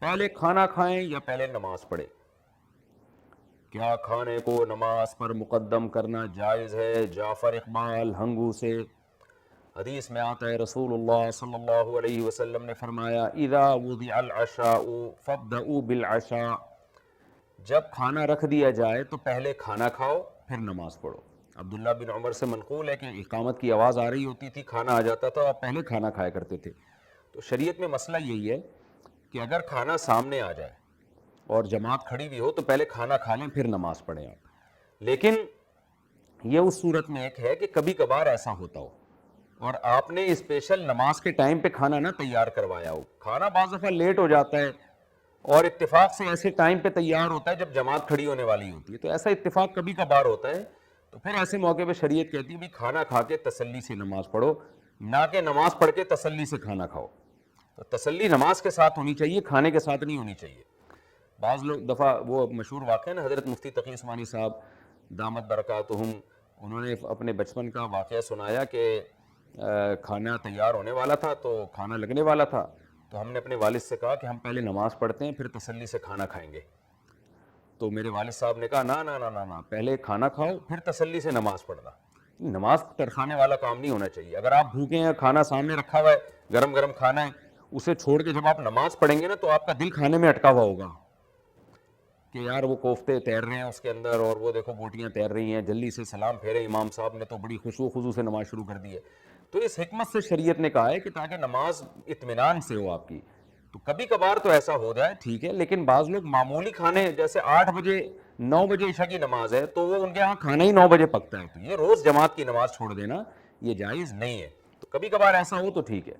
پہلے کھانا کھائیں یا پہلے نماز پڑھیں؟ کیا کھانے کو نماز پر مقدم کرنا جائز ہے؟ جعفر اقبال ہنگو سے حدیث میں آتا ہے رسول اللہ صلی اللہ علیہ وسلم نے فرمایا اذا وضع العشاء فابدؤوا بالعشاء، جب کھانا رکھ دیا جائے تو پہلے کھانا کھاؤ پھر نماز پڑھو۔ عبداللہ بن عمر سے منقول ہے کہ اقامت کی آواز آ رہی ہوتی تھی، کھانا آ جاتا تھا، آپ پہلے کھانا کھایا کرتے تھے۔ تو شریعت میں مسئلہ یہی ہے کہ اگر کھانا سامنے آ جائے اور جماعت کھڑی بھی ہو تو پہلے کھانا کھا لیں پھر نماز پڑھیں آپ۔ لیکن یہ اس صورت میں ایک ہے کہ کبھی کبھار ایسا ہوتا ہو اور آپ نے اسپیشل نماز کے ٹائم پہ کھانا نہ تیار کروایا ہو، کھانا بعض دفعہ لیٹ ہو جاتا ہے اور اتفاق سے ایسے ٹائم پہ تیار ہوتا ہے جب جماعت کھڑی ہونے والی ہوتی ہے، تو ایسا اتفاق کبھی کبھار ہوتا ہے، تو پھر ایسے موقع پہ شریعت کہتی ہے بھی کھانا کھا کے تسلی سے نماز پڑھو، نہ کہ نماز پڑھ کے تسلی سے کھانا کھاؤ۔ تو تسلی نماز کے ساتھ ہونی چاہیے، کھانے کے ساتھ نہیں ہونی چاہیے۔ بعض لوگ دفعہ وہ مشہور واقعہ نا، حضرت مفتی تقی عثمانی صاحب دامت برکاتہم، انہوں نے اپنے بچپن کا واقعہ سنایا کہ کھانا تیار ہونے والا تھا تو کھانا لگنے والا تھا، تو ہم نے اپنے والد سے کہا کہ ہم پہلے نماز پڑھتے ہیں پھر تسلی سے کھانا کھائیں گے۔ تو میرے والد صاحب نے کہا نا نا نا نا نا، پہلے کھانا کھاؤ پھر تسلی سے نماز پڑھنا۔ نماز ترخانے والا کام نہیں ہونا چاہیے۔ اگر آپ بھوکے ہیں، کھانا سامنے رکھا ہوا ہے، گرم گرم کھانا ہے، اسے چھوڑ کے جب آپ نماز پڑھیں گے نا تو آپ کا دل کھانے میں اٹکا ہوا ہوگا کہ یار وہ کوفتے تیر رہے ہیں اس کے اندر اور وہ دیکھو بوٹیاں تیر رہی ہیں، جلدی سے سلام پھیرے، امام صاحب نے تو بڑی خشوع و خضوع سے نماز شروع کر دی ہے۔ تو اس حکمت سے شریعت نے کہا ہے کہ تاکہ نماز اطمینان سے ہو آپ کی، تو کبھی کبھار تو ایسا ہو جائے ٹھیک ہے، لیکن بعض لوگ معمولی کھانے جیسے 8 بجے 9 بجے عشاء کی نماز ہے تو وہ ان کے ہاں کھانا ہی 9 بجے پکتا ہے، تو یہ روز جماعت کی نماز چھوڑ دینا یہ جائز نہیں ہے۔ تو کبھی کبھار ایسا ہو تو ٹھیک ہے۔